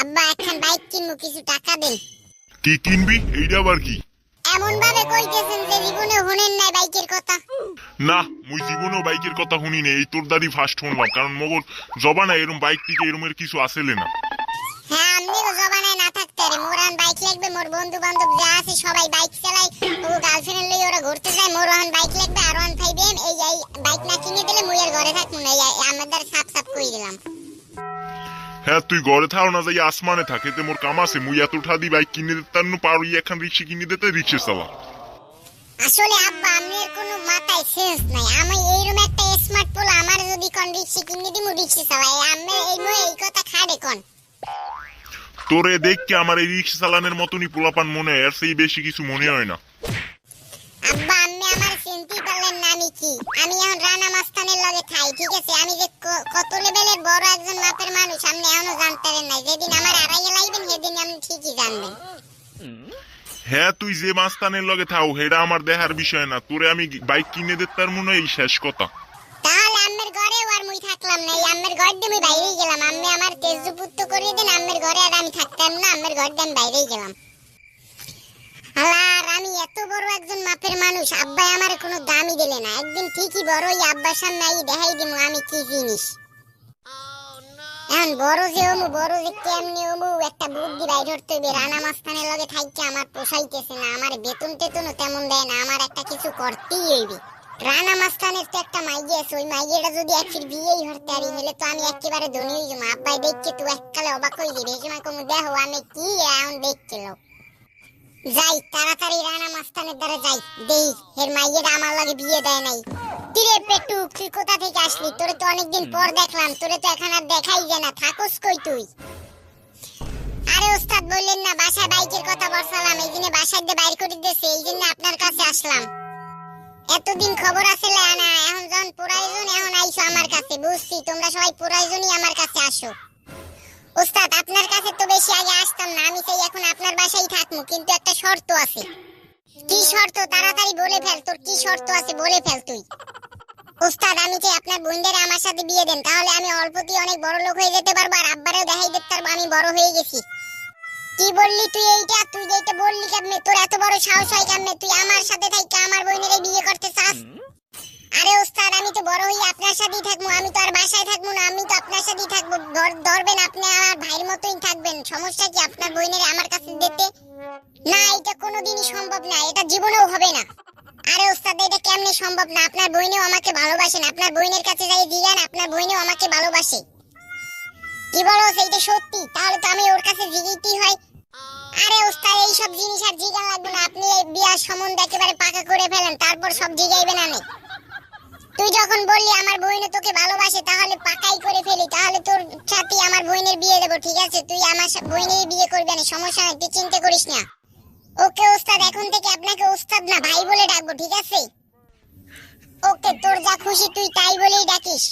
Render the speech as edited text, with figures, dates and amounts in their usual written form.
আব্বা এখন বাইক কিনবো, কিছু টাকা দেন। কি কিনবি? এইটা আবার কি? এমন ভাবে কইতেছেন যে জীবনে শুনেন নাই বাইকের কথা। না, মুই জীবনেও বাইকের কথা শুনি নাই, এই তোর দাঁড়ি ফার্স্ট শুনলাম। কারণ মগর জবানা এরম বাইক থেকে এরমের কিছু আসেলে না। হ্যাঁ, আমিও জবানায় না থাকতে রে, মোর এখন বাইক লাগবে। মোর বন্ধু বান্ধব যা আছে সবাই বাইক চালায়, ও গার্লফ্রেন্ড লই ওরা ঘুরতে যায়। মোর এখন বাইক লাগবে আর 125M। এই বাইক না কিনে দিলে মুই আর ঘরে থাকবো না। আমাদের সাপ সাপ কই দিলাম। হ্যাঁ, তুই ঘরে থাও না, যাই আসমানে থাকে, এতে মোর কাম আছে। মুই এত উঠা দি বাইক কিনে দিতে পারি, এখন রিক্সা কিনে দিতে রিক্সা চালা। আসলে আব্বা আমার কোনো মাথায় সেন্স নাই। আমি এইরকম একটা স্মার্ট পোলা, আমার যদি কোন রিক্সা কিনে দিমু রিক্সা চালাই। আমি এই কথা খাড়ে কোন। তোরে দেখকে আমার এই রিক্সা চালানোর মতনই পোলাপান মনে হয়, আর সেই বেশি কিছু মনে হয় না। আব্বা আমি আমার চিনতে পারলেন না আমি কি? আমি এখন রানা মাস্তানের লগে খাই, ঠিক আছে? আমি যে কত লেভেলের বড় একজন মাপের মানুষ আপনি এখনো জানতেন না। যেদিন আমার আড়াইয়ে লাইবেন সেদিন আপনি ঠিকই জানবেন। হ্যাঁ, তুই যে মাস্তানের লগে থাও হেটা আমার দেখার বিষয় না। তোরে আমি বাইক কিনে দিতে মনে হয় এই শেষ কথা। তাহলে আম্মের ঘরে আর মুই থাকলাম না, এই আম্মের ঘর দিয়ে আমি বাইরেই গেলাম। আম্মে আমার তেজপুত্র করিয়ে দেন, আম্মের ঘরে আর আমি থাকতাম না। আম্মের ঘর দিয়ে আমি বাইরেই গেলাম। আর আমি এত বড় একজন মাপের মানুষ, আব্বাই আমার কোনো দামই দিলে না। একদিন ঠিকই বড় এই আব্বার সামনে আই দেখাই দিমু আমি কি জিনিস। এখন বড় যে ওমু, বড় যে কেমনি ওমু, একটা বুদ্ধি বাইর করতে হবে। রানা মাস্তানের লগে থাইকে আমার পোষাইতেছে না, আমার বেতন টেতনও তেমন দেয় না, আমার একটা কিছু করতেই হইবে। রানা মাস্তানের তো একটা মাইয়া আছে, ওই মাইয়াটা যদি একদিন বিয়েই হতে পারি হলে তো আমি একেবারে ধনী হয়ে যাবো। আব্বাই দেখকে তুই এককালে অবাক হয়ে যাবে। এই সময় কোনো দেখো আমি কি এখন দেখছিল। যাই তাড়াতাড়ি রানা মাস্তানের দ্বারা যাই, দেই এর মাইয়েরা আমার লাগে বিয়ে দেয় নাই। কিরে পেটু, তুই কোথা থেকে আসলি? তোরে তো অনেকদিন পর দেখলাম, তোরে তো এখন আর দেখাই যায় না। থাকস কই তুই? আরে ওস্তাদ বললেন না বাসায় বাইকের কথা বলছিলাম, এই জন্য বাসায় দিয়ে বাইর করে দিয়েছে, এই জন্য আপনার কাছে আসলাম। এতদিন খবর আছে না, এখন যখন প্রয়োজন এখন আইসো আমার কাছে। বুঝছি তোমরা সবাই প্রয়োজনই আমার কাছে আসো। ওস্তাদ আপনার কাছে তো বেশি আগে আসতাম না, আমি চাই এখন আপনার বাসায় থাকবো, কিন্তু একটা শর্ত আছে। কি শর্ত? তাড়াতাড়ি বলে ফেল, তোর কি শর্ত আছে বলে ফেল তুই। ওস্তাদ আমি চাই আপনার বোনদের আমার সাথে বিয়ে দেন, তাহলে আমি অল্পতেই অনেক বড় লোক হয়ে যেতে পারবো, আর আব্বারেও দেখাই দিতে পারবো আমি বড় হয়ে গেছি। কি বললি তুই এইটা? তুই যেটা বললি কেমনে? তোর এত বড় সাহস হয় কেমনে? তুই আমার সাথে থাইকা আমার বোনের বিয়ে করতে চাস? আরে ওস্তাদ আমি তো বড় হই আপনার সাথেই থাকবো, আমি তো আর বাসায় থাকবো না, আমি তো আপনার সাথেই থাকবো। ধরবেন আপনি আমার ভাইয়ের মতোই থাকবেন, সমস্যা কি আপনার বোনের আমার কাছে দিতে? না, এটা কোনোদিনই সম্ভব না, এটা জীবনেও হবে না। আরে ওস্তাদ এটা কেমনে সম্ভব না? আপনার বোনেও আমাকে ভালোবাসেন, আপনার বোনের কাছে যাই জিগান, আপনার বোনেও আমাকে ভালোবাসে। কি বলো সেইটা সত্যি? তাহলে তো আমি ওর কাছে জিগাইতেই হয়। আরে ওস্তাদ এইসব জিনিস আর জিগান লাগবে না, আপনি এই বিয়ার সম্বন্ধ একেবারে পাকা করে ফেলেন, তারপর সব জিগাইবেন। আমি তুই যখন বললি আমার বোন তোকে ভালোবাসে, তাহলে পাকাই করে ফেলি, তাহলে তোর সাথে আমার বোনের বিয়ে দেবো, ঠিক আছে? তুই আমার বোনের বিয়ে করবি না, সমস্যা নাই, তুই চিন্তা করিস না। ওকে ওস্তাদ, এখন থেকে আপনাকে ওস্তাদ না ভাই বলে ডাকবো, ঠিক আছে? ওকে, তোর যা খুশি তুই তাই বলেই ডাকিস।